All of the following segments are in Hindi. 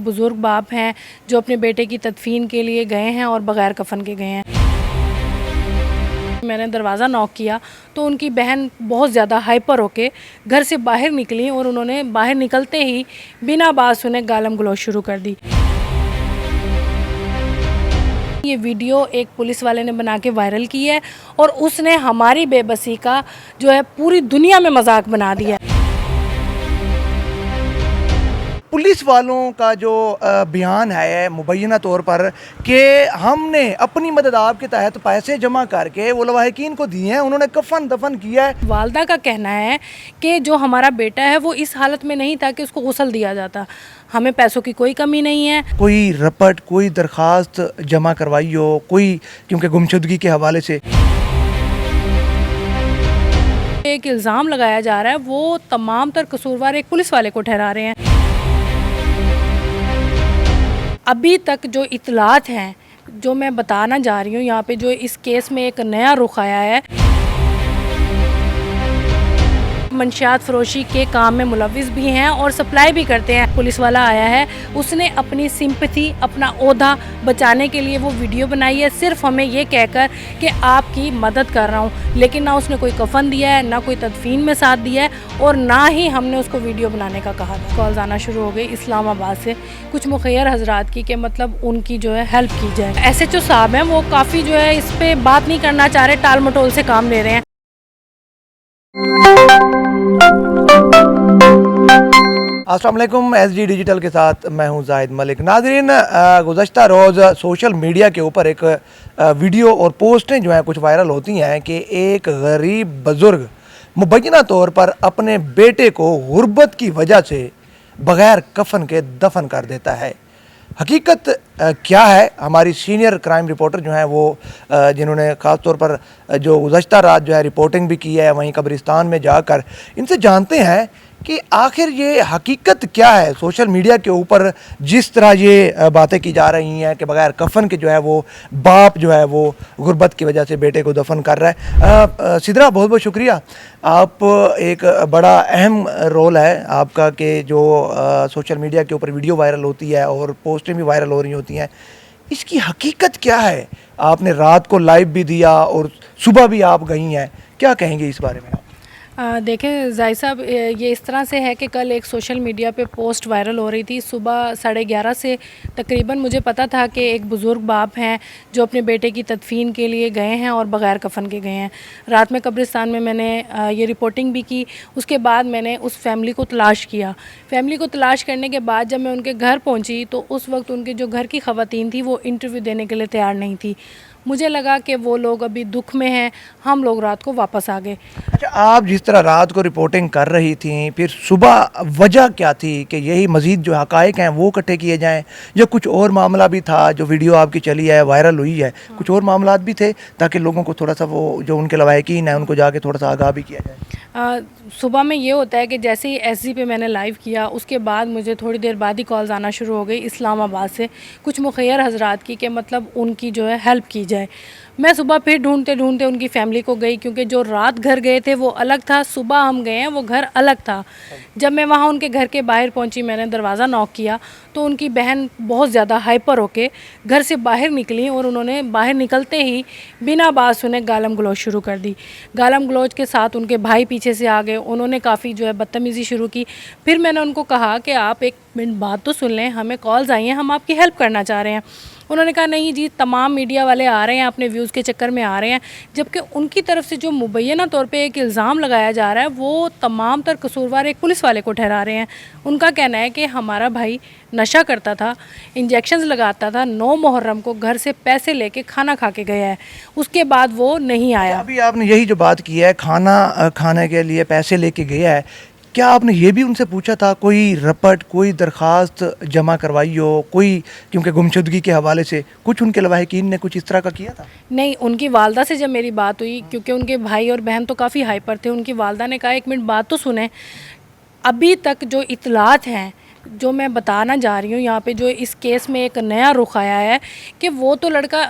बुज़ुर्ग बाप हैं जो अपने बेटे की तदफीन के लिए गए हैं और बग़ैर कफ़न के गए हैं। मैंने दरवाज़ा नॉक किया तो उनकी बहन बहुत ज़्यादा हाइपर होके घर से बाहर निकली और उन्होंने बाहर निकलते ही बिना बात सुने गालम गलौज शुरू कर दी। ये वीडियो एक पुलिस वाले ने बना के वायरल की है और उसने हमारी बेबसी का जो है पूरी दुनिया में मजाक बना दिया। पुलिस वालों का जो बयान है मुबैना तौर पर कि हमने अपनी मदद आपके तहत पैसे जमा करके वो लवाहिकीन को दिए हैं, उन्होंने कफन दफन किया है। वालदा का कहना है कि जो हमारा बेटा है वो इस हालत में नहीं था कि उसको गुस्ल दिया जाता। हमें पैसों की कोई कमी नहीं है। कोई रपट कोई दरख्वास्त जमा करवाई हो कोई, क्योंकि गुमशुदगी के हवाले से एक इल्ज़ाम लगाया जा रहा है, वो तमाम तर कसूरवार एक पुलिस वाले को ठहरा रहे हैं। अभी तक जो इतलात हैं जो मैं बताना जा रही हूँ यहाँ पे, जो इस केस में एक नया रुख आया है, मंशियात फरोशी के काम में मुलविस भी हैं और सप्लाई भी करते हैं। पुलिस वाला आया है, उसने अपनी सिंपैथी अपना ओहदा बचाने के लिए वो वीडियो बनाई है, सिर्फ हमें ये कहकर कि आपकी मदद कर रहा हूँ, लेकिन ना उसने कोई कफन दिया है, ना कोई तदफीन में साथ दिया है और ना ही हमने उसको वीडियो बनाने का कहा था। कॉल्स आना शुरू हो गई इस्लामाबाद से कुछ मुखैर हजरात की कि मतलब उनकी जो है हेल्प की जाए। SHO साहब हैं, वो काफ़ी जो है इस पर बात नहीं करना चाह रहे, टाल मटोल से काम ले रहे हैं। अस्सलाम वालेकुम, SG डिजिटल के साथ मैं हूं जाहिद मलिक। नाज़रीन, गुज़श्ता रोज़ सोशल मीडिया के ऊपर एक वीडियो और पोस्टें जो हैं कुछ वायरल होती हैं कि एक गरीब बुज़ुर्ग मुबैना तौर पर अपने बेटे को गुर्बत की वजह से बग़ैर कफन के दफन कर देता है। हकीकत क्या है, हमारी सीनियर क्राइम रिपोर्टर जो हैं वो जिन्होंने ख़ास तौर पर जो गुज़श्ता रात जो है रिपोर्टिंग भी की है वहीं कब्रिस्तान में जाकर, इनसे जानते हैं कि आखिर ये हकीकत क्या है। सोशल मीडिया के ऊपर जिस तरह ये बातें की जा रही हैं कि बग़ैर कफन के जो है वो बाप जो है वो गुर्बत की वजह से बेटे को दफन कर रहा है। सिद्रा, बहुत बहुत शुक्रिया। आप एक बड़ा अहम रोल है आपका कि जो सोशल मीडिया के ऊपर वीडियो वायरल होती है और पोस्टें भी वायरल हो रही होती हैं, इसकी हकीकत क्या है? आपने रात को लाइव भी दिया और सुबह भी आप गई हैं, क्या कहेंगे इस बारे में? देखें जाहिद साहब, ये इस तरह से है कि कल एक सोशल मीडिया पे पोस्ट वायरल हो रही थी। सुबह 11:30 से तकरीबन मुझे पता था कि एक बुज़ुर्ग बाप हैं जो अपने बेटे की तदफीन के लिए गए हैं और बग़ैर कफन के गए हैं। रात में कब्रिस्तान में मैंने ये रिपोर्टिंग भी की। उसके बाद मैंने उस फैमिली को तलाश किया। फैमिली को तलाश करने के बाद जब मैं उनके घर पहुँची तो उस वक्त उनके जो घर की ख़वातीन थी वो इंटरव्यू देने के लिए तैयार नहीं थी। मुझे लगा कि वो लोग अभी दुख में हैं, हम लोग रात को वापस आ गए। अच्छा, आप जिस तरह रात को रिपोर्टिंग कर रही थी, फिर सुबह वजह क्या थी कि यही मज़ीद जो हक़ाइक़ हैं वो इकट्ठे किए जाएं, या कुछ और मामला भी था? जो वीडियो आपकी चली है वायरल हुई है, कुछ और मामलात भी थे ताकि लोगों को थोड़ा सा वो जो उनके लवाहिकीन हैं उनको जाके थोड़ा सा आगाह भी किया जाए? सुबह में ये होता है कि जैसे ही SG पे मैंने लाइव किया उसके बाद मुझे थोड़ी देर बाद ही कॉल्स आना शुरू हो गई इस्लामाबाद से कुछ मुखैर हजरात की कि मतलब उनकी जो है हेल्प की जाए। मैं सुबह फिर ढूंढते ढूंढते उनकी फैमिली को गई, क्योंकि जो रात घर गए थे वो अलग था, सुबह हम गए हैं वो घर अलग था। जब मैं वहाँ उनके घर के बाहर पहुँची, मैंने दरवाज़ा नॉक किया तो उनकी बहन बहुत ज़्यादा हाइपर होके घर से बाहर निकली और उन्होंने बाहर निकलते ही बिना बात सुने गालम गलौज शुरू कर दी। गालम गलौज के साथ उनके भाई पीछे से आ गए, उन्होंने काफ़ी जो है बदतमीज़ी शुरू की। फिर मैंने उनको कहा कि आप एक मिनट बात तो सुन लें, हमें कॉल्स आई हैं, हम आपकी हेल्प करना चाह रहे हैं। उन्होंने कहा नहीं जी, तमाम मीडिया वाले आ रहे हैं, अपने व्यूज़ के चक्कर में आ रहे हैं। जबकि उनकी तरफ से जो मुबैना तौर पे एक इल्ज़ाम लगाया जा रहा है वो तमाम तर कसूरवार एक पुलिस वाले को ठहरा रहे हैं। उनका कहना है कि हमारा भाई नशा करता था, इंजेक्शंस लगाता था, 9 मुहर्रम को घर से पैसे लेके खाना खा के गया है, उसके बाद वो नहीं आया। अभी आपने यही जो बात की है, खाना खाने के लिए पैसे लेके गया है, क्या आपने ये भी उनसे पूछा था कोई रपट कोई दरख्वास्त जमा करवाई हो कोई, क्योंकि गुमशुदगी के हवाले से कुछ उनके लवाहिकीन ने कुछ इस तरह का किया था? नहीं, उनकी वालदा से जब मेरी बात हुई, क्योंकि उनके भाई और बहन तो काफ़ी हाइपर थे, उनकी वालदा ने कहा एक मिनट बात तो सुने। अभी तक जो इतलात हैं जो मैं बताना जा रही हूँ यहाँ पे, जो इस केस में एक नया रुख आया है कि वो तो लड़का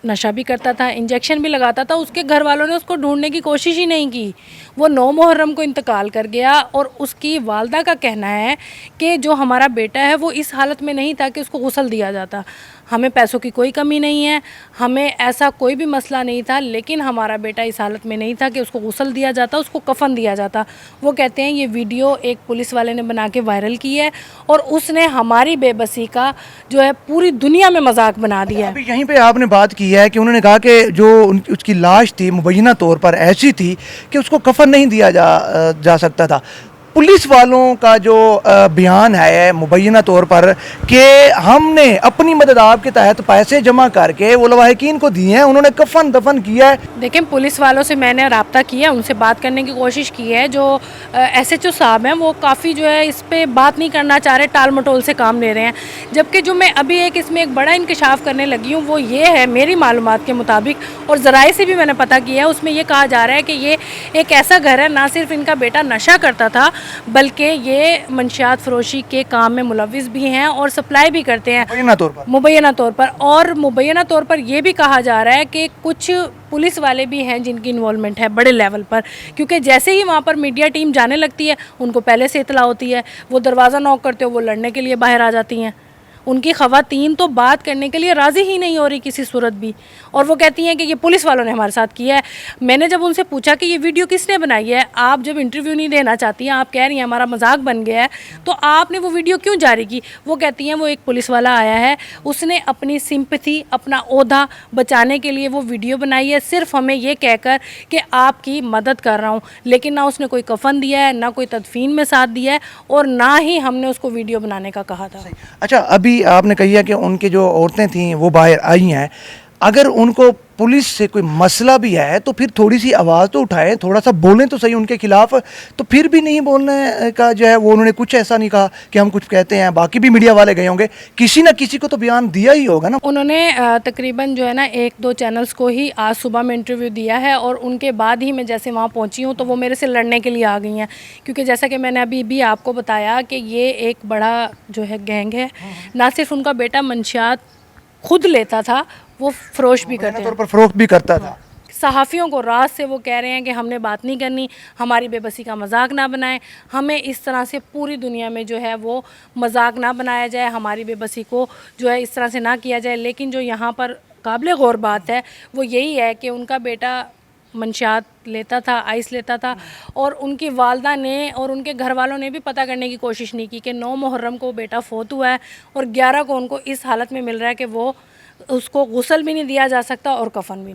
नशा भी करता था, इंजेक्शन भी लगाता था। उसके घर वालों ने उसको ढूंढने की कोशिश ही नहीं की। वो 9 मुहर्रम को इंतकाल कर गया और उसकी वालदा का कहना है कि जो हमारा बेटा है वो इस हालत में नहीं था कि उसको गुस्ल दिया जाता। हमें पैसों की कोई कमी नहीं है, हमें ऐसा कोई भी मसला नहीं था, लेकिन हमारा बेटा इस हालत में नहीं था कि उसको गुस्ल दिया जाता, उसको कफन दिया जाता। वो कहते हैं ये वीडियो एक पुलिस वाले ने बना के वायरल की है और उसने हमारी बेबसी का जो है पूरी दुनिया में मजाक बना दिया है। अभी यहीं पे आपने बात की है कि उन्होंने कहा कि जो उसकी लाश थी मुबैना तौर पर ऐसी थी कि उसको कफन नहीं दिया जा सकता था। पुलिस वालों का जो बयान है मुबैना तौर पर कि हमने अपनी मदद आपके तहत पैसे जमा करके वो लवाहिकीन को दिए हैं, उन्होंने कफन दफन किया है। देखें, पुलिस वालों से मैंने रब्ता किया, उनसे बात करने की कोशिश की है। जो SHO साहब हैं वो काफ़ी जो है इस पे बात नहीं करना चाह रहे, टाल मटोल से काम ले रहे हैं। जबकि जो मैं अभी इसमें एक बड़ा इंकशाफ करने लगी हूँ वो ये है, मेरी मालूमात के मुताबिक और ज़राए से भी मैंने पता किया है, उसमें ये कहा जा रहा है कि ये एक ऐसा घर है, ना सिर्फ इनका बेटा नशा करता था बल्कि ये मंशियात फरोशी के काम में मुलविस भी हैं और सप्लाई भी करते हैं मुबैना तौर पर। और मुबैना तौर पर यह भी कहा जा रहा है कि कुछ पुलिस वाले भी हैं जिनकी इन्वॉल्वमेंट है बड़े लेवल पर, क्योंकि जैसे ही वहाँ पर मीडिया टीम जाने लगती है उनको पहले से इतला होती है, वो दरवाज़ा नॉक करते हो, वो लड़ने के लिए बाहर आ जाती हैं। उनकी ख़वातीन तो बात करने के लिए राज़ी ही नहीं हो रही किसी सूरत भी, और वो कहती हैं कि ये पुलिस वालों ने हमारे साथ किया है। मैंने जब उनसे पूछा कि ये वीडियो किसने बनाई है, आप जब इंटरव्यू नहीं देना चाहती हैं, आप कह रही हैं हमारा मजाक बन गया है, तो आपने वो वीडियो क्यों जारी की? वो कहती हैं वो एक पुलिस वाला आया है, उसने अपनी सिंपैथी, अपना ओहदा बचाने के लिए वो वीडियो बनाई है, सिर्फ हमें ये कहकर कि आपकी मदद कर रहा हूँ, लेकिन ना उसने कोई कफन दिया है, ना कोई तदफीन में साथ दिया है, और ना ही हमने उसको वीडियो बनाने का कहा था। अच्छा, अभी आपने कही कि उनकी जो औरतें थीं वो बाहर आई हैं, अगर उनको पुलिस से कोई मसला भी है तो फिर थोड़ी सी आवाज़ तो उठाएं, थोड़ा सा बोलें तो सही उनके खिलाफ। तो फिर भी नहीं बोलने का जो है वो उन्होंने कुछ ऐसा नहीं कहा कि हम कुछ कहते हैं। बाकी भी मीडिया वाले गए होंगे, किसी ना किसी को तो बयान दिया ही होगा ना। उन्होंने तकरीबन जो है ना 1-2 चैनल्स को ही आज सुबह में इंटरव्यू दिया है, और उनके बाद ही मैं जैसे वहाँ पहुँची हूँ तो वो मेरे से लड़ने के लिए आ गई हैं, क्योंकि जैसा कि मैंने अभी भी आपको बताया कि ये एक बड़ा जो है गैंग है। ना सिर्फ उनका बेटा मंशियात खुद लेता था, वो फरोश भी करते हैं, फरोख्त भी करता था। सहाफ़ियों को रात से वो कह रहे हैं कि हमने बात नहीं करनी, हमारी बेबसी का मजाक ना बनाएं, हमें इस तरह से पूरी दुनिया में जो है वो मजाक ना बनाया जाए, हमारी बेबसी को जो है इस तरह से ना किया जाए। लेकिन जो यहाँ पर काबिल गौर बात है वो यही है कि उनका बेटा मंशियात लेता था, आइस लेता था, और उनकी वालदा ने और उनके घर वालों ने भी पता करने की कोशिश नहीं की कि 9 मुहर्रम को बेटा फोत हुआ है और 11 को उनको इस हालत में मिल रहा है कि वो उसको गुस्ल भी नहीं दिया जा सकता और कफन भी।